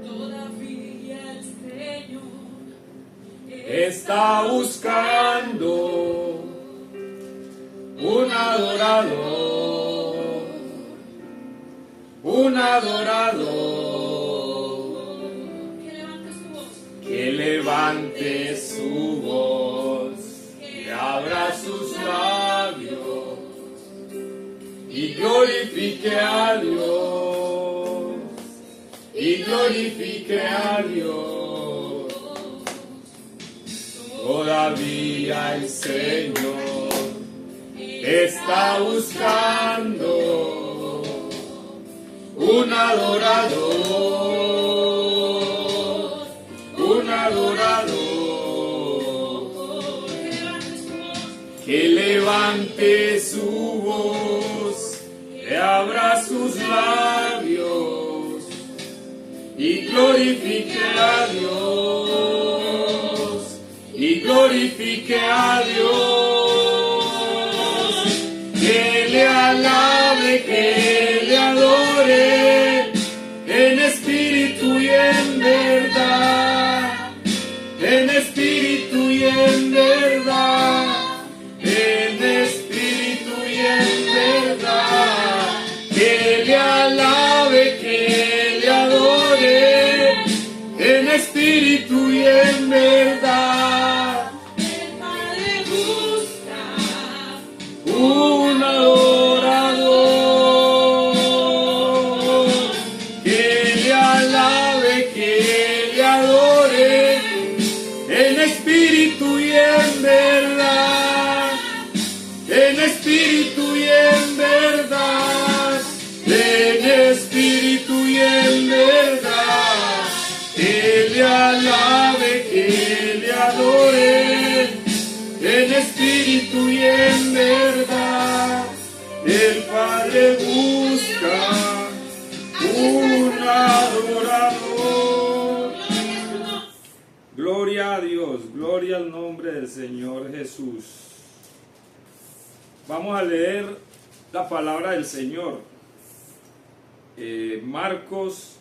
Todavía el Señor está buscando un adorador, un adorador que levante su voz, que abra sus labios y glorifique a Dios, y glorifique a Dios. Todavía el Señor está buscando un adorador, un adorador que levante su voz, que abra sus labios y glorifique a Dios, y glorifique a Dios, que le alabe, que le adore en espíritu y en verdad, en espíritu y en verdad, en espíritu y en verdad, que le alabe, que le adore en espíritu y en verdad. El Padre busca Un adorador que le alabe, que le adore en espíritu y en verdad, en espíritu y en verdad, en espíritu y en verdad, que le alabe, que le adore en espíritu y en verdad. El Padre busca un adorador. Gloria a Dios, gloria al nombre del Señor Jesús. Vamos a leer la palabra del Señor. Marcos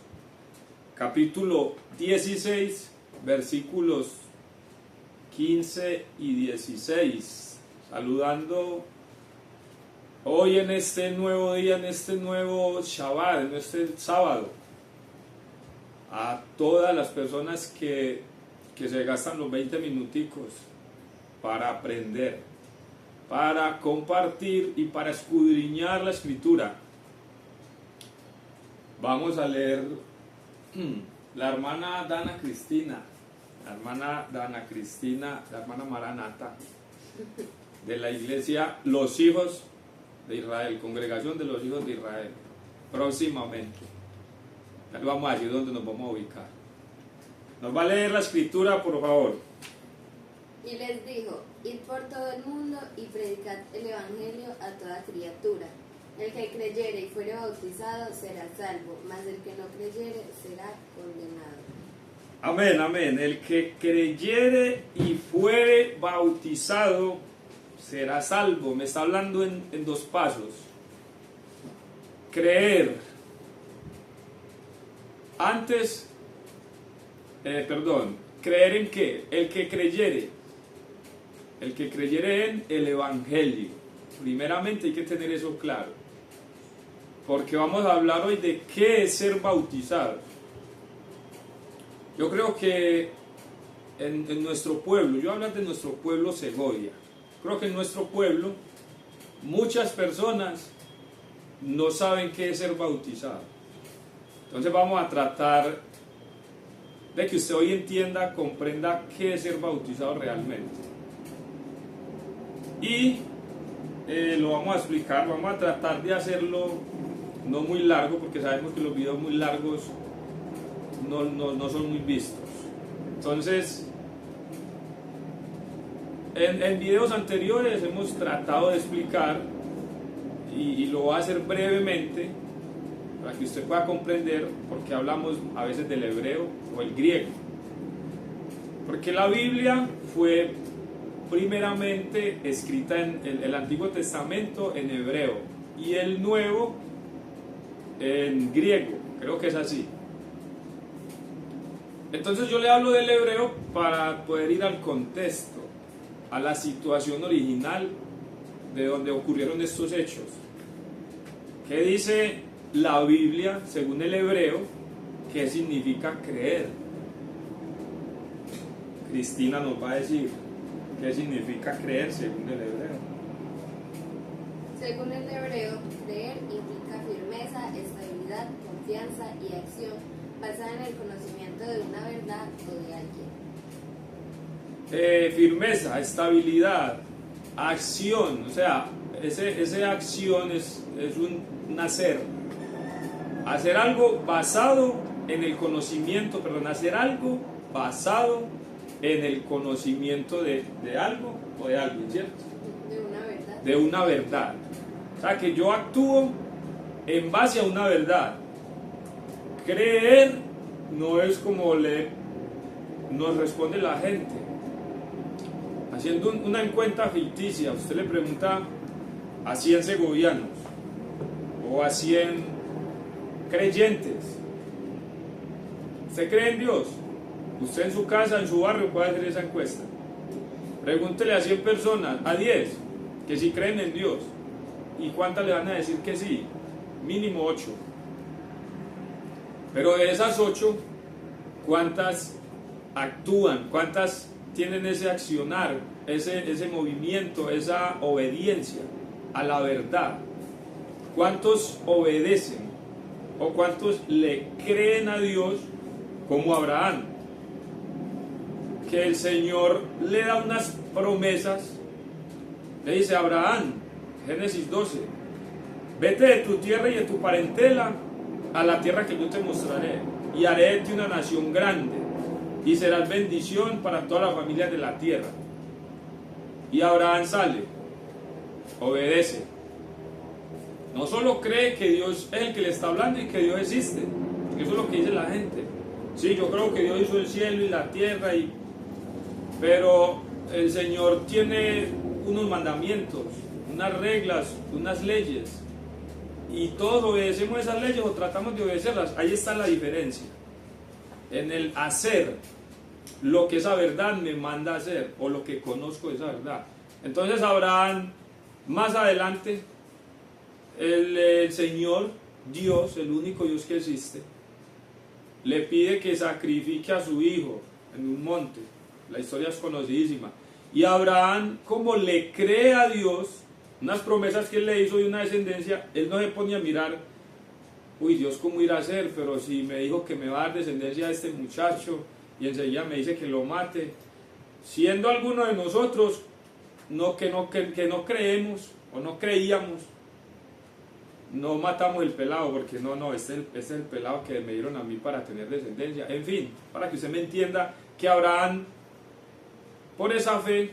capítulo 16, versículos 15 y 16. Saludando hoy en este nuevo día, en este nuevo Shabbat, en este sábado, a todas las personas que se gastan los 20 minuticos para aprender, para compartir y para escudriñar la Escritura. Vamos a leer la hermana Dana Cristina, la hermana Maranata, de la iglesia Los Hijos de Israel, Congregación de los Hijos de Israel, próximamente. Ya le vamos a decir dónde nos vamos a ubicar. Nos va a leer la Escritura, por favor. Y les dijo: id por todo el mundo y predicad el evangelio a toda criatura. El que creyere y fuere bautizado será salvo, mas el que no creyere será condenado. Amén, amén. El que creyere y fuere bautizado será salvo. Me está hablando en dos pasos. Creer. ¿Creer en qué? El que creyere en el Evangelio. Primeramente hay que tener eso claro, porque vamos a hablar hoy de qué es ser bautizado. Yo creo que en nuestro pueblo, yo hablo de nuestro pueblo Segovia, creo que en nuestro pueblo muchas personas no saben qué es ser bautizado. Entonces vamos a tratar de que usted hoy entienda, comprenda qué es ser bautizado realmente. Y lo vamos a explicar, vamos a tratar de hacerlo no muy largo, porque sabemos que los videos muy largos no son muy vistos. Entonces, en videos anteriores hemos tratado de explicar, y lo voy a hacer brevemente, para que usted pueda comprender, porque hablamos a veces del hebreo o el griego. Porque la Biblia fue primeramente escrita en el Antiguo Testamento en hebreo y el Nuevo en griego, creo que es así. Entonces yo le hablo del hebreo para poder ir al contexto, a la situación original de donde ocurrieron estos hechos. ¿Qué dice la Biblia, según el hebreo, qué significa creer? Cristina nos va a decir qué significa creer según el hebreo. Según el hebreo, creer implica firmeza, estabilidad, confianza y acción basada en el conocimiento de una verdad o de alguien. Firmeza, estabilidad, acción, o sea, esa acción es un hacer. Hacer algo basado en el conocimiento, hacer algo basado en el conocimiento de algo o de alguien, ¿cierto? De una verdad. De una verdad. O sea, que yo actúo en base a una verdad. Creer no es como nos responde la gente. Haciendo una encuesta ficticia, usted le pregunta a 100 segovianos o a 100 creyentes: ¿usted cree en Dios? Usted en su casa, en su barrio puede hacer esa encuesta. Pregúntele a 100 personas, a 10 que sí creen en Dios. ¿Y cuántas le van a decir que sí? Mínimo 8. Pero de esas 8, ¿cuántas actúan? ¿Cuántas tienen ese accionar, ese movimiento, esa obediencia a la verdad? ¿Cuántos obedecen? ¿O cuántos le creen a Dios como Abraham? Que el Señor le da unas promesas. Le dice a Abraham, Génesis 12, vete de tu tierra y de tu parentela a la tierra que yo te mostraré, y haré de ti una nación grande, y serás bendición para todas las familias de la tierra. Y Abraham sale, obedece. No solo cree que Dios es el que le está hablando y que Dios existe, que eso es lo que dice la gente. Sí, yo creo que Dios hizo el cielo y la tierra, pero el Señor tiene unos mandamientos, unas reglas, unas leyes, y todos obedecemos esas leyes o tratamos de obedecerlas. Ahí está la diferencia, en el hacer lo que esa verdad me manda a hacer, o lo que conozco de esa verdad. Entonces Abraham, más adelante, el Señor Dios, el único Dios que existe, le pide que sacrifique a su hijo en un monte. La historia es conocidísima. Y Abraham, como le cree a Dios unas promesas que él le hizo y una descendencia, él no se pone a mirar, uy, Dios, ¿cómo irá a hacer? Pero si me dijo que me va a dar descendencia a este muchacho y enseguida me dice que lo mate. Siendo alguno de nosotros que no creemos o no creíamos, no matamos el pelado, porque este es el pelado que me dieron a mí para tener descendencia. En fin, para que usted me entienda que Abraham, por esa fe,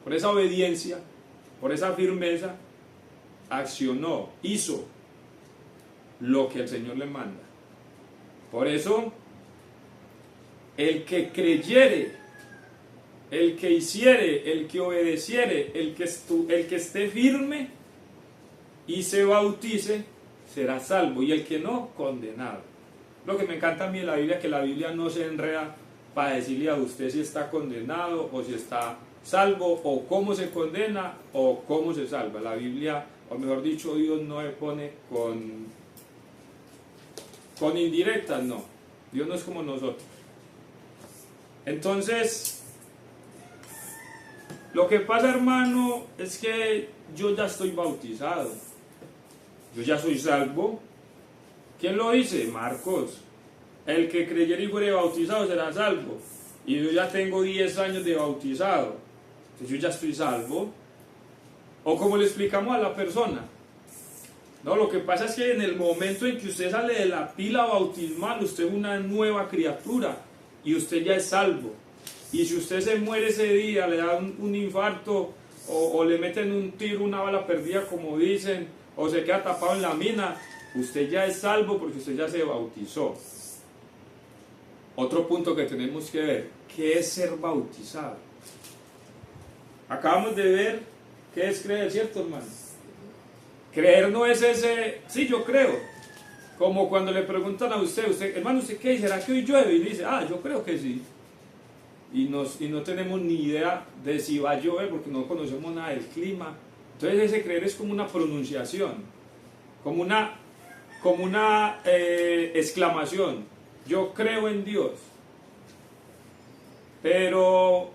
por esa obediencia, por esa firmeza, accionó, hizo lo que el Señor le manda. Por eso, el que creyere, el que hiciere, el que obedeciere, el que esté firme y se bautice, será salvo, y el que no, condenado. Lo que me encanta a mí de la Biblia es que la Biblia no se enreda para decirle a usted si está condenado o si está salvo, o cómo se condena o cómo se salva. La Biblia, o mejor dicho, Dios no se pone con indirectas, no. Dios no es como nosotros. Entonces, lo que pasa, hermano, es que yo ya estoy bautizado. Yo ya soy salvo. ¿Quién lo dice? Marcos. El que creyere y fuere bautizado será salvo. Y yo ya tengo 10 años de bautizado. Entonces yo ya estoy salvo. O como le explicamos a la persona. No, lo que pasa es que en el momento en que usted sale de la pila bautismal, usted es una nueva criatura y usted ya es salvo. Y si usted se muere ese día, le da un infarto o le meten un tiro, una bala perdida, como dicen, o se queda tapado en la mina, usted ya es salvo porque usted ya se bautizó. Otro punto que tenemos que ver, ¿qué es ser bautizado? Acabamos de ver qué es creer, ¿cierto, hermano? Creer no es ese, sí, yo creo, Como cuando le preguntan a usted, hermano, ¿usted qué? ¿Será que hoy llueve? Y dice, yo creo que sí. Y no tenemos ni idea de si va a llover porque no conocemos nada del clima. Entonces ese creer es como una pronunciación, como una exclamación. Yo creo en Dios. Pero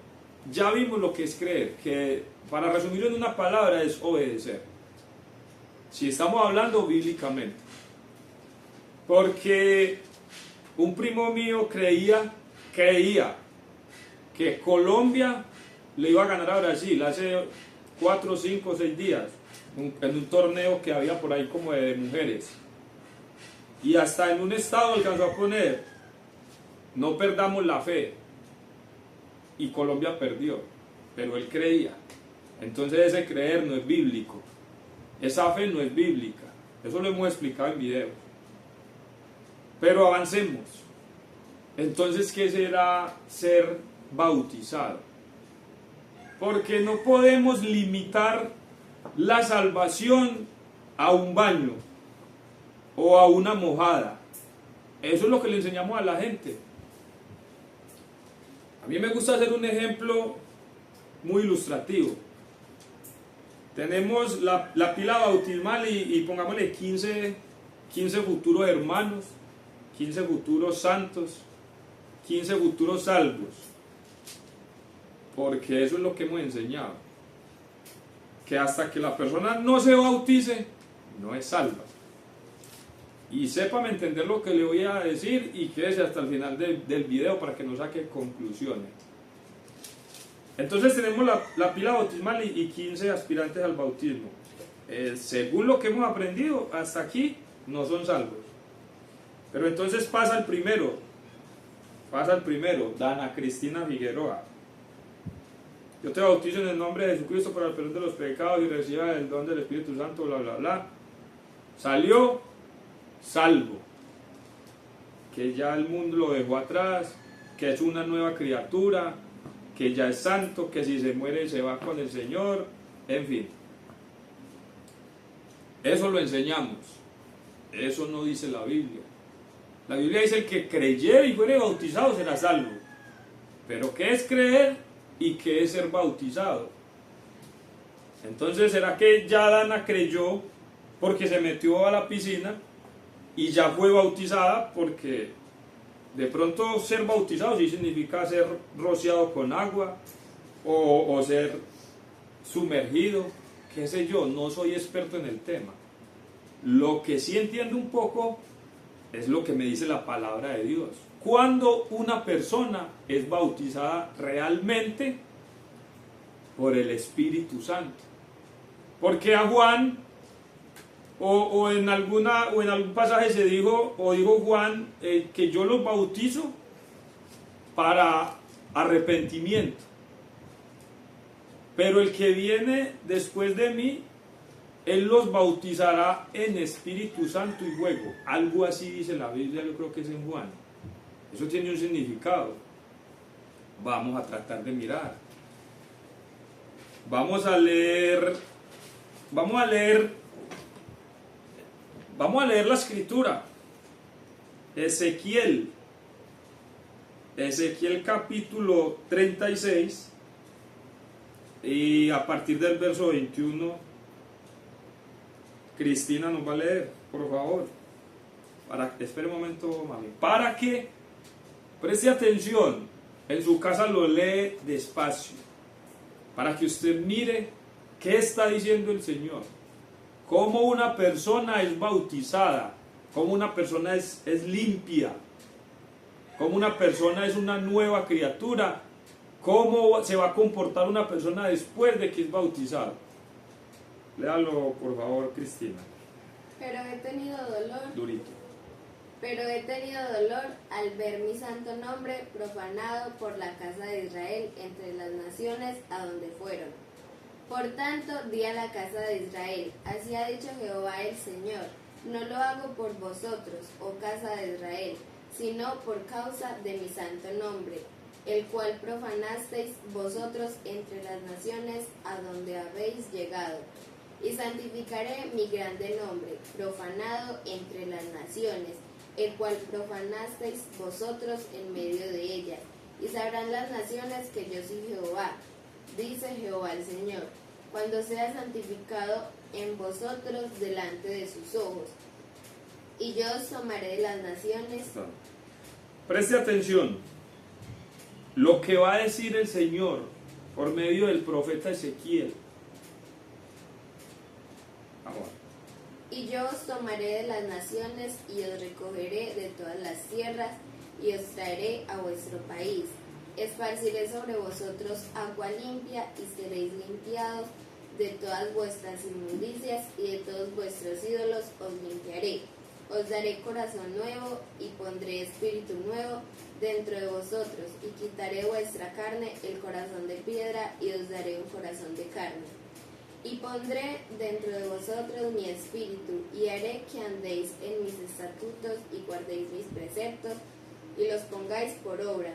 ya vimos lo que es creer, que para resumirlo en una palabra es obedecer. Si estamos hablando bíblicamente. Porque un primo mío creía que Colombia le iba a ganar a Brasil hace 4, 5, 6 días en un torneo que había por ahí como de mujeres. Y hasta en un estado alcanzó a poner, no perdamos la fe. Y Colombia perdió, pero él creía. Entonces ese creer no es bíblico. Esa fe no es bíblica. Eso lo hemos explicado en videos. Pero avancemos. Entonces, ¿qué será ser bautizado? Porque no podemos limitar la salvación a un baño o a una mojada. Eso es lo que le enseñamos a la gente. A mí me gusta hacer un ejemplo muy ilustrativo. Tenemos la pila bautismal y pongámosle 15 futuros hermanos, 15 futuros santos, 15 futuros salvos. Porque eso es lo que hemos enseñado. Que hasta que la persona no se bautice, no es salva. Y sépame entender lo que le voy a decir y quédese hasta el final del video para que no saque conclusiones. Entonces tenemos la pila bautismal y 15 aspirantes al bautismo. Según lo que hemos aprendido, hasta aquí no son salvos. Pero entonces pasa el primero, Dana Cristina Figueroa. Yo te bautizo en el nombre de Jesucristo para el perdón de los pecados y reciba el don del Espíritu Santo, bla, bla, bla. Salió salvo, que ya el mundo lo dejó atrás, que es una nueva criatura, que ya es santo, que si se muere se va con el Señor, en fin. Eso lo enseñamos. Eso no dice la Biblia. La Biblia dice: el que creyere y fuere bautizado será salvo. Pero ¿qué es creer y qué es ser bautizado? Entonces, ¿será que ya Dana creyó porque se metió a la piscina y ya fue bautizada? Porque de pronto ser bautizado sí significa ser rociado con agua o ser sumergido, qué sé yo, no soy experto en el tema. Lo que sí entiendo un poco es lo que me dice la palabra de Dios. Cuando una persona es bautizada realmente por el Espíritu Santo. Porque a Juan, o en algún pasaje se dijo, o dijo Juan, que yo los bautizo para arrepentimiento. Pero el que viene después de mí, él los bautizará en Espíritu Santo y fuego. Algo así dice la Biblia, yo creo que es en Juan. Eso tiene un significado. Vamos a tratar de mirar. Vamos a leer la escritura. Ezequiel capítulo 36 y a partir del verso 21 Cristina nos va a leer, por favor. Espere un momento, mami. Para que preste atención, en su casa lo lee despacio, para que usted mire qué está diciendo el Señor. Cómo una persona es bautizada, cómo una persona es limpia, cómo una persona es una nueva criatura, cómo se va a comportar una persona después de que es bautizada. Léalo, por favor, Cristina. Pero he tenido dolor. Durito. Pero he tenido dolor al ver mi santo nombre profanado por la casa de Israel entre las naciones a donde fueron. Por tanto, di a la casa de Israel: así ha dicho Jehová el Señor, no lo hago por vosotros, oh casa de Israel, sino por causa de mi santo nombre, el cual profanasteis vosotros entre las naciones a donde habéis llegado. Y santificaré mi grande nombre, profanado entre las naciones, el cual profanasteis vosotros en medio de ellas. Y sabrán las naciones que yo soy Jehová, dice Jehová el Señor, cuando sea santificado en vosotros delante de sus ojos. Y yo os tomaré de las naciones. Preste atención. Lo que va a decir el Señor por medio del profeta Ezequiel. Ahora. Y yo os tomaré de las naciones y os recogeré de todas las tierras y os traeré a vuestro país. Esparciré sobre vosotros agua limpia y seréis limpiados de todas vuestras inmundicias y de todos vuestros ídolos os limpiaré. Os daré corazón nuevo y pondré espíritu nuevo dentro de vosotros y quitaré de vuestra carne el corazón de piedra y os daré un corazón de carne. Y pondré dentro de vosotros mi espíritu y haré que andéis en mis estatutos y guardéis mis preceptos y los pongáis por obra.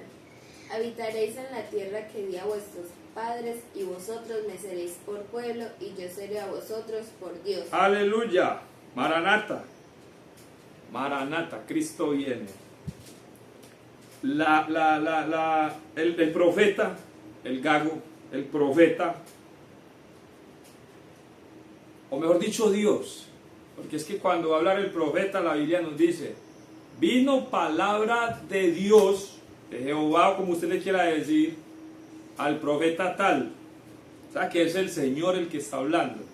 Habitaréis en la tierra que di a vuestros padres y vosotros me seréis por pueblo y yo seré a vosotros por Dios. Aleluya. Maranata. Maranata, Cristo viene. El profeta, el gago, el profeta, o mejor dicho Dios, porque es que cuando va a hablar el profeta la Biblia nos dice, vino palabra de Dios, de Jehová, como usted le quiera decir, al profeta tal, o sea que es el Señor el que está hablando.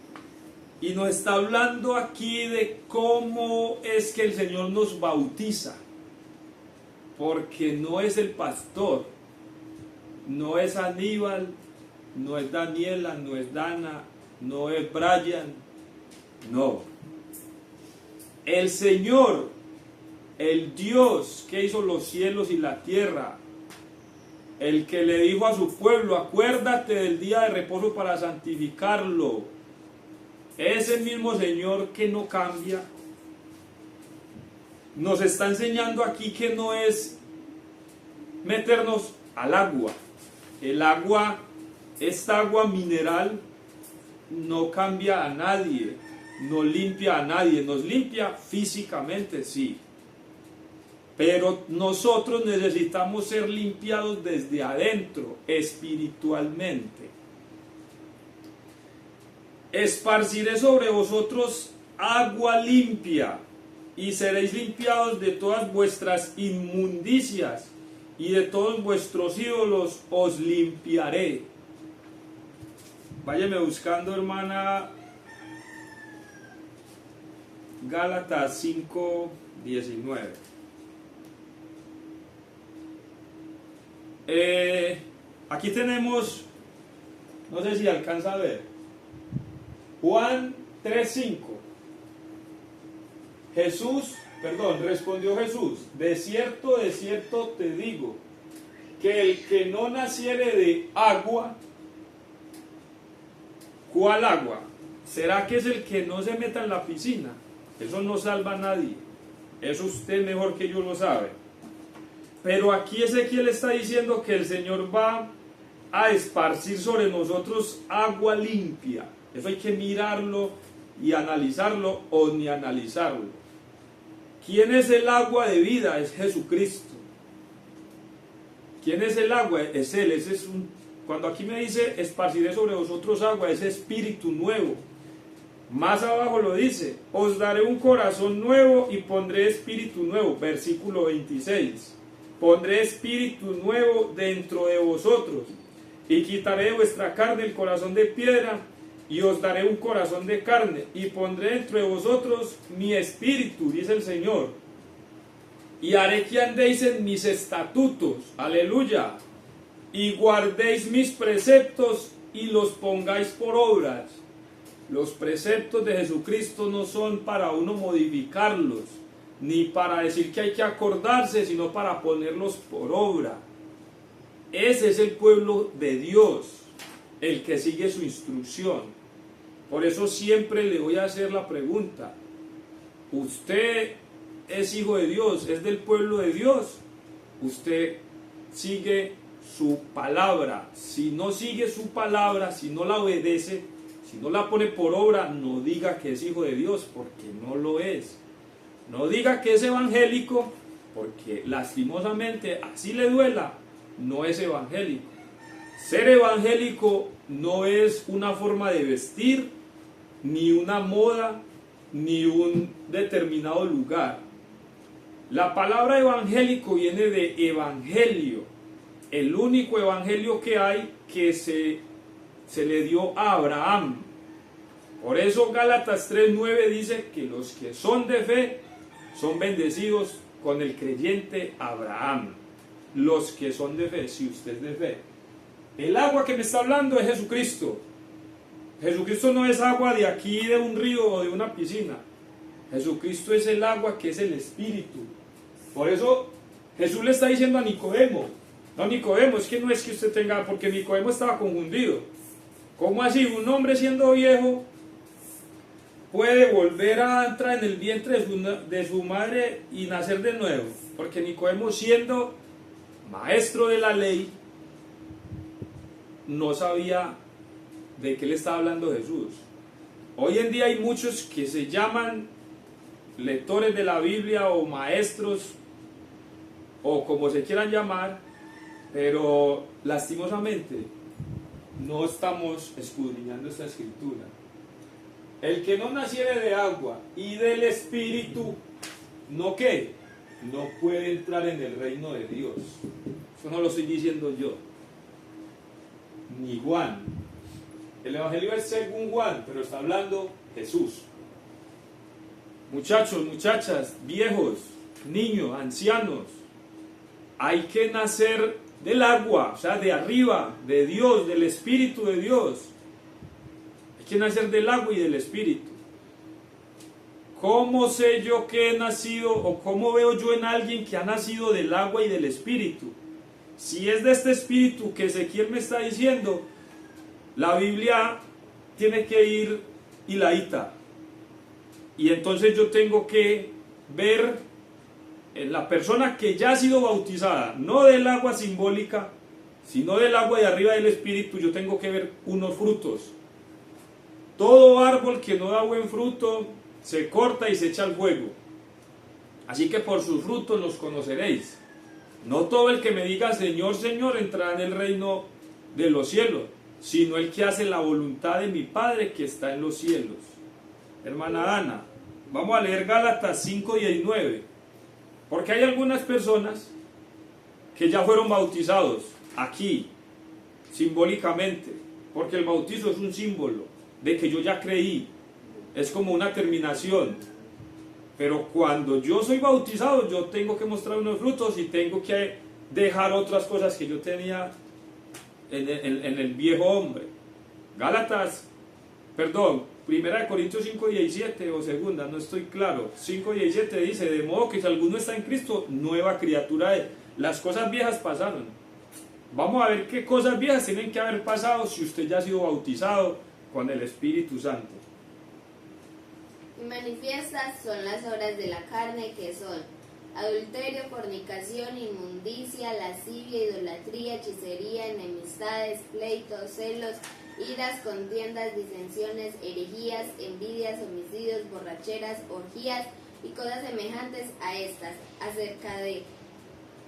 Y nos está hablando aquí de cómo es que el Señor nos bautiza. Porque no es el pastor, no es Aníbal, no es Daniela, no es Dana, no es Brian, no. El Señor, el Dios que hizo los cielos y la tierra, el que le dijo a su pueblo, acuérdate del día de reposo para santificarlo. Es el mismo Señor que no cambia. Nos está enseñando aquí que no es meternos al agua. El agua, esta agua mineral, no cambia a nadie, no limpia a nadie. Nos limpia físicamente, sí. Pero nosotros necesitamos ser limpiados desde adentro, espiritualmente. Esparciré sobre vosotros agua limpia y seréis limpiados de todas vuestras inmundicias y de todos vuestros ídolos os limpiaré. Váyame buscando, hermana, Gálatas 5:19. Aquí tenemos, no sé si alcanza a ver, Juan 3:5. Respondió Jesús, de cierto te digo, que el que no naciere de agua, ¿cuál agua? ¿Será que es el que no se meta en la piscina? Eso no salva a nadie. Eso usted mejor que yo lo sabe. Pero aquí Ezequiel está diciendo que el Señor va a esparcir sobre nosotros agua limpia. Eso hay que mirarlo y analizarlo o ni analizarlo. ¿Quién es el agua de vida? Es Jesucristo. ¿Quién es el agua? Es Él. Cuando aquí me dice esparciré sobre vosotros agua, es espíritu nuevo. Más abajo lo dice, os daré un corazón nuevo y pondré espíritu nuevo. Versículo 26. Pondré espíritu nuevo dentro de vosotros y quitaré de vuestra carne el corazón de piedra y os daré un corazón de carne y pondré dentro de vosotros mi espíritu, dice el Señor, y haré que andéis en mis estatutos, aleluya, y guardéis mis preceptos y los pongáis por obras. Los preceptos de Jesucristo no son para uno modificarlos, ni para decir que hay que acordarse, sino para ponerlos por obra. Ese es el pueblo de Dios, el que sigue su instrucción. Por eso siempre le voy a hacer la pregunta, ¿usted es hijo de Dios, es del pueblo de Dios? ¿Usted sigue su palabra? Si no sigue su palabra, si no la obedece, Si no la pone por obra, no diga que es hijo de Dios, porque no lo es. No diga que es evangélico, porque lastimosamente, así le duela, no es evangélico. Ser evangélico no es una forma de vestir, ni una moda, ni un determinado lugar. La palabra evangélico viene de evangelio, el único evangelio que hay que se le dio a Abraham. Por eso Gálatas 3:9 dice que los que son de fe son bendecidos con el creyente Abraham. Los que son de fe, si usted es de fe. El agua que me está hablando es Jesucristo. Jesucristo no es agua de aquí, de un río o de una piscina. Jesucristo es el agua que es el Espíritu. Por eso Jesús le está diciendo a Nicodemo, no, Nicodemo, es que no es que usted tenga, porque Nicodemo estaba confundido. ¿Cómo así? Un hombre siendo viejo puede volver a entrar en el vientre de su madre y nacer de nuevo. Porque Nicodemo, siendo maestro de la ley, no sabía de qué le estaba hablando Jesús. Hoy en día hay muchos que se llaman lectores de la Biblia o maestros o como se quieran llamar, pero lastimosamente no estamos escudriñando esta escritura. El que no naciere de agua y del Espíritu, ¿no qué? No puede entrar en el reino de Dios. Eso no lo estoy diciendo yo, ni Juan. El Evangelio es según Juan, pero está hablando Jesús. Muchachos, muchachas, viejos, niños, ancianos, hay que nacer del agua, o sea, de arriba, de Dios, del Espíritu de Dios. Hay que nacer del agua y del Espíritu. ¿Cómo sé yo que he nacido, o cómo veo yo en alguien que ha nacido del agua y del Espíritu? Si es de este Espíritu que Ezequiel me está diciendo, la Biblia tiene que ir hiladita. Y entonces yo tengo que ver en la persona que ya ha sido bautizada, no del agua simbólica, sino del agua de arriba del Espíritu. Yo tengo que ver unos frutos. Todo árbol que no da buen fruto se corta y se echa al fuego. Así que por sus frutos los conoceréis. No todo el que me diga Señor, Señor entrará en el reino de los cielos, sino el que hace la voluntad de mi Padre que está en los cielos. Hermana Ana, vamos a leer Gálatas 5:19, porque hay algunas personas que ya fueron bautizados aquí, simbólicamente, porque el bautizo es un símbolo de que yo ya creí, es como una terminación. Pero cuando yo soy bautizado, yo tengo que mostrar unos frutos y tengo que dejar otras cosas que yo tenía en el viejo hombre. Primera de Corintios 5:17 o segunda, no estoy claro. 5:17 dice, de modo que si alguno está en Cristo, nueva criatura es. Las cosas viejas pasaron. Vamos a ver qué cosas viejas tienen que haber pasado si usted ya ha sido bautizado con el Espíritu Santo. Y manifiestas son las obras de la carne, que son adulterio, fornicación, inmundicia, lascivia, idolatría, hechicería, enemistades, pleitos, celos, iras, contiendas, disensiones, herejías, envidias, homicidios, borracheras, orgías y cosas semejantes a estas, acerca de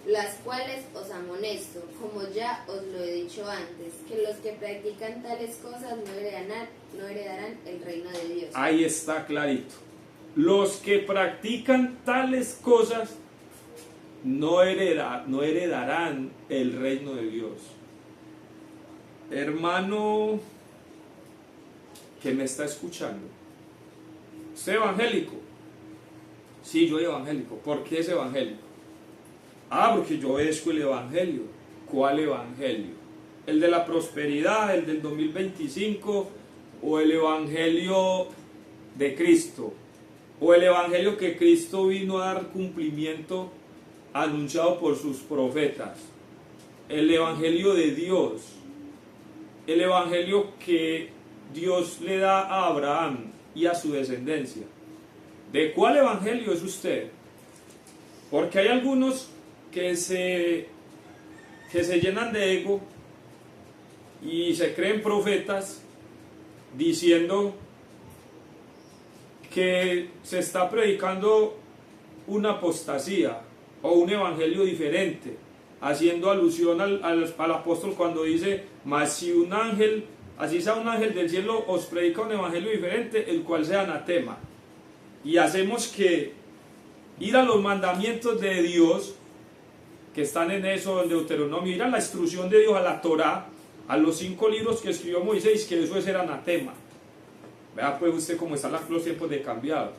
las cuales os amonesto, como ya os lo he dicho antes, que los que practican tales cosas no heredarán el reino de Dios. Ahí está clarito. Los que practican tales cosas no heredarán el reino de Dios. Hermano que me está escuchando, ¿usted es evangélico? Sí, yo soy evangélico. ¿Por qué es evangélico? Porque yo obedezco el evangelio. ¿Cuál evangelio? ¿El de la prosperidad, el del 2025 o el evangelio de Cristo? ¿O el evangelio que Cristo vino a dar cumplimiento anunciado por sus profetas? El evangelio de Dios. El evangelio que Dios le da a Abraham y a su descendencia. ¿De cuál evangelio es usted? Porque hay algunos que se llenan de ego y se creen profetas diciendo que se está predicando una apostasía o un evangelio diferente, haciendo alusión al apóstol cuando dice: mas si un ángel, así sea un ángel del cielo, os predica un evangelio diferente, el cual sea anatema. Y hacemos que ir a los mandamientos de Dios, que están en eso, en Deuteronomio, ir a la instrucción de Dios, a la Torá, a los 5 libros que escribió Moisés, que eso es ser anatema. Vea pues usted cómo están los tiempos de cambiado.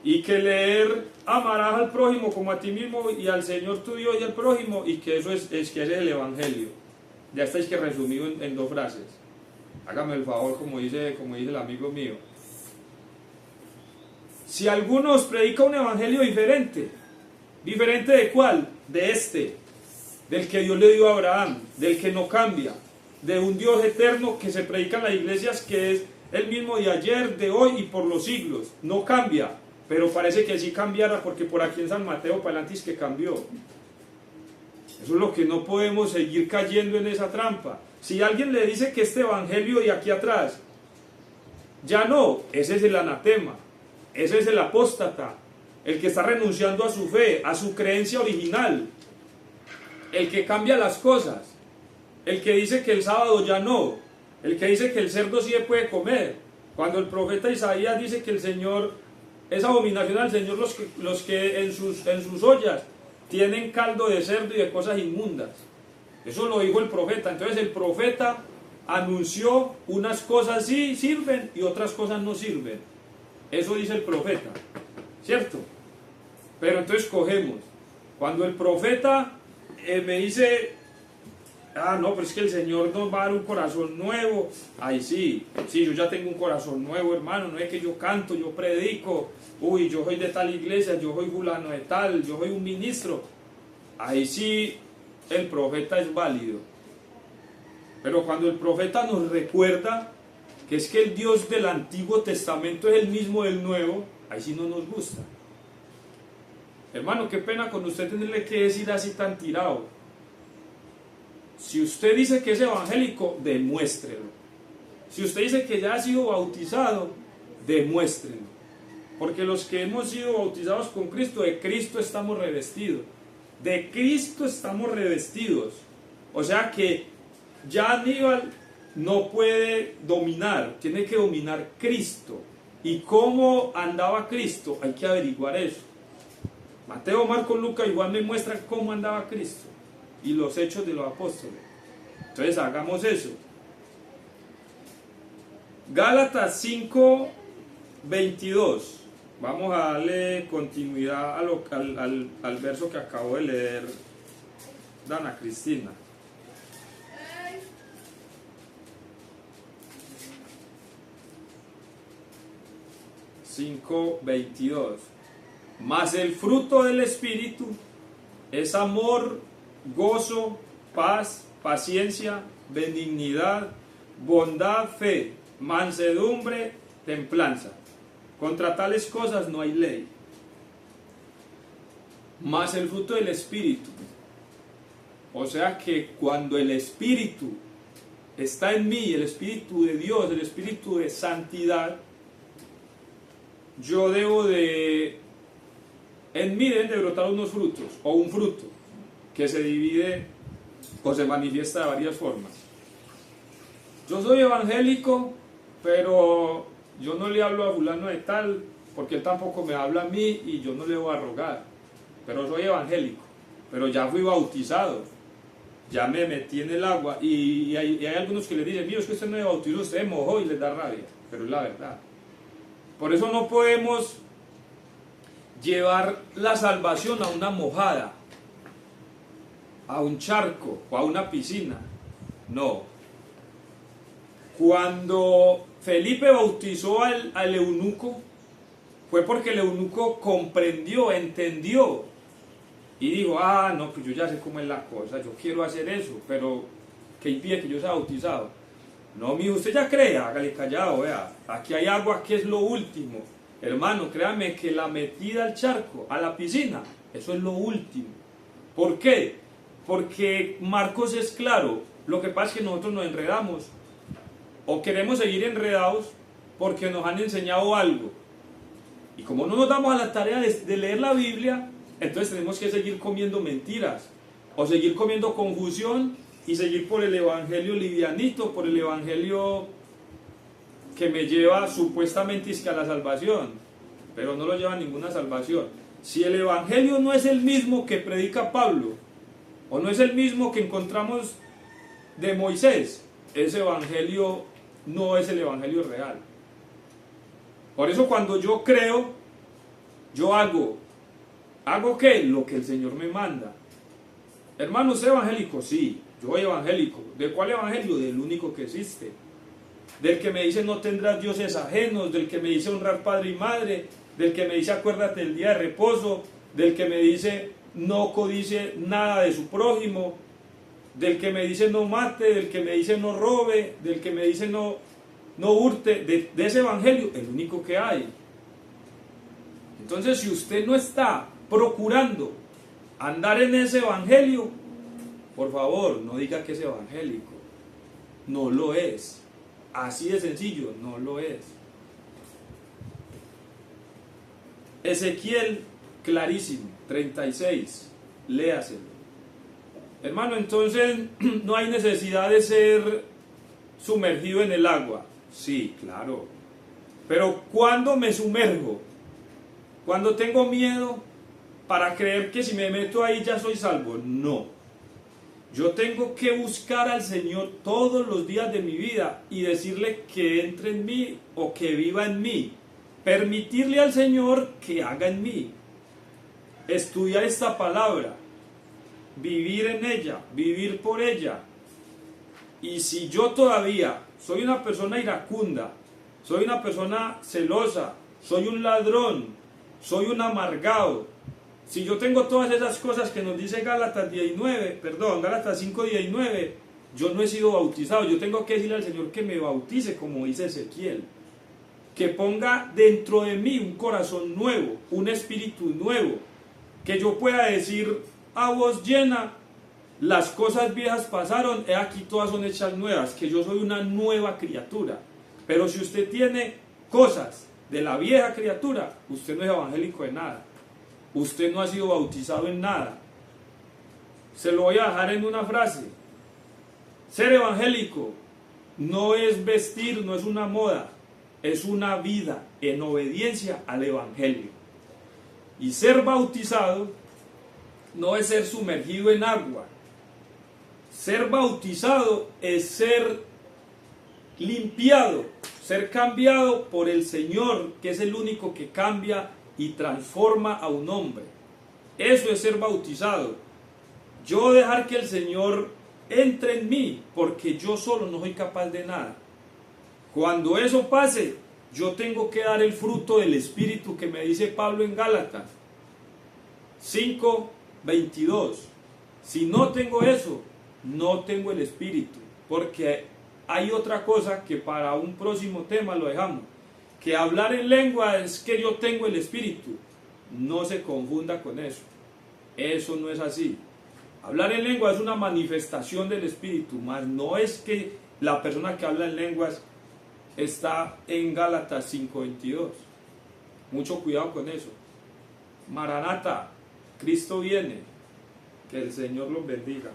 Y que leer amarás al prójimo como a ti mismo, y al Señor tu Dios y al prójimo, y que eso es que ese es el evangelio. Ya estáis que resumido en 2 frases. Hágame el favor, como dice el amigo mío. Si alguno os predica un evangelio diferente, ¿diferente de cuál? De este, del que Dios le dio a Abraham, del que no cambia, de un Dios eterno que se predica en las iglesias, que es el mismo de ayer, de hoy y por los siglos. No cambia, pero parece que sí cambiara, porque por aquí en San Mateo para adelante es que cambió. Eso es lo que no podemos seguir cayendo en esa trampa. Si alguien le dice que este evangelio de aquí atrás, ya no, ese es el anatema, ese es el apóstata, el que está renunciando a su fe, a su creencia original, el que cambia las cosas, el que dice que el sábado ya no, el que dice que el cerdo sí se puede comer, cuando el profeta Isaías dice que el Señor es abominación al Señor los que en sus ollas tienen caldo de cerdo y de cosas inmundas. Eso lo dijo el profeta. Entonces el profeta anunció: unas cosas sí sirven y otras cosas no sirven. Eso dice el profeta, ¿cierto? Pero entonces cogemos, cuando el profeta me dice: ah, no, pero es que el Señor nos va a dar un corazón nuevo. Ay, sí, yo ya tengo un corazón nuevo, hermano. No es que yo canto, yo predico, uy, yo soy de tal iglesia, yo soy fulano de tal, yo soy un ministro. Ahí sí el profeta es válido. Pero cuando el profeta nos recuerda que es que el Dios del Antiguo Testamento es el mismo del Nuevo, ahí sí no nos gusta. Hermano, qué pena con usted tenerle que decir así tan tirado. Si usted dice que es evangélico, demuéstrelo. Si usted dice que ya ha sido bautizado, demuéstrelo. Porque los que hemos sido bautizados con Cristo, de Cristo estamos revestidos. De Cristo estamos revestidos. O sea que ya Aníbal no puede dominar, tiene que dominar Cristo. ¿Y cómo andaba Cristo? Hay que averiguar eso. Mateo, Marcos, Lucas y Juan me muestran cómo andaba Cristo y los hechos de los apóstoles. Entonces hagamos eso. Gálatas 5:22. Vamos a darle continuidad al verso que acabo de leer Dana Cristina. (5:22) Mas el fruto del Espíritu es amor, gozo, paz, paciencia, benignidad, bondad, fe, mansedumbre, templanza. Contra tales cosas no hay ley. Mas el fruto del Espíritu. O sea que cuando el Espíritu está en mí, el Espíritu de Dios, el Espíritu de santidad, yo en mí deben de brotar unos frutos, o un fruto, que se divide o se manifiesta de varias formas. Yo soy evangélico, pero yo no le hablo a fulano de tal, porque él tampoco me habla a mí y yo no le voy a rogar. Pero soy evangélico, pero ya fui bautizado, ya me metí en el agua, y hay algunos que le dicen: mío, es que usted no me bautizó, usted me mojó, y les da rabia, pero es la verdad. Por eso no podemos llevar la salvación a una mojada, a un charco o a una piscina. No. Cuando Felipe bautizó al eunuco, fue porque el eunuco comprendió, entendió y dijo: ah, no, pues yo ya sé cómo es la cosa, yo quiero hacer eso, pero ¿qué impide que yo sea bautizado? No, mijo, usted ya cree, hágale callado, vea, aquí hay agua que es lo último. Hermano, créame que la metida al charco, a la piscina, eso es lo último. ¿Por qué? Porque Marcos es claro. Lo que pasa es que nosotros nos enredamos o queremos seguir enredados porque nos han enseñado algo. Y como no nos damos a la tarea de leer la Biblia, entonces tenemos que seguir comiendo mentiras, o seguir comiendo confusión, y seguir por el evangelio livianito, por el evangelio que me lleva supuestamente a la salvación, pero no lo lleva a ninguna salvación. Si el evangelio no es el mismo que predica Pablo, o no es el mismo que encontramos de Moisés, ese evangelio no es el evangelio real. Por eso cuando yo creo, yo hago ¿qué? Lo que el Señor me manda. Hermano, ¿usted es evangélico? Sí, yo soy evangélico. ¿De cuál evangelio? Del único que existe. Del que me dice no tendrás dioses ajenos, del que me dice honrar padre y madre, del que me dice acuérdate del día de reposo, del que me dice no codicie nada de su prójimo, del que me dice no mate, del que me dice no robe, del que me dice no hurte, de ese evangelio, el único que hay. Entonces, si usted no está procurando andar en ese evangelio, por favor, no diga que es evangélico. No lo es. Así de sencillo, no lo es. Ezequiel, clarísimo, 36, léaselo. Hermano, entonces no hay necesidad de ser sumergido en el agua. Sí, claro. Pero ¿cuándo me sumerjo? Cuando tengo miedo para creer que si me meto ahí ya soy salvo. No. Yo tengo que buscar al Señor todos los días de mi vida y decirle que entre en mí o que viva en mí. Permitirle al Señor que haga en mí. Estudiar esta palabra. Vivir en ella. Vivir por ella. Y si yo todavía soy una persona iracunda, soy una persona celosa, soy un ladrón, soy un amargado, si yo tengo todas esas cosas que nos dice Gálatas 5:19, yo no he sido bautizado. Yo tengo que decirle al Señor que me bautice, como dice Ezequiel, que ponga dentro de mí un corazón nuevo, un espíritu nuevo, que yo pueda decir a voz llena: las cosas viejas pasaron, he aquí todas son hechas nuevas, que yo soy una nueva criatura. Pero si usted tiene cosas de la vieja criatura, usted no es evangélico de nada. Usted no ha sido bautizado en nada. Se lo voy a dejar en una frase. Ser evangélico no es vestir, no es una moda, es una vida en obediencia al evangelio. Y ser bautizado no es ser sumergido en agua. Ser bautizado es ser limpiado, ser cambiado por el Señor, que es el único que cambia y transforma a un hombre. Eso es ser bautizado. Yo dejar que el Señor entre en mí, porque yo solo no soy capaz de nada. Cuando eso pase, yo tengo que dar el fruto del Espíritu que me dice Pablo en Gálatas 5:22. Si no tengo eso, no tengo el Espíritu, porque hay otra cosa que para un próximo tema lo dejamos, que hablar en lengua es que yo tengo el Espíritu. No se confunda con eso. Eso no es así. Hablar en lengua es una manifestación del Espíritu, mas no es que la persona que habla en lenguas está en Gálatas 5:22. Mucho cuidado con eso. Maranata, Cristo viene. Que el Señor los bendiga.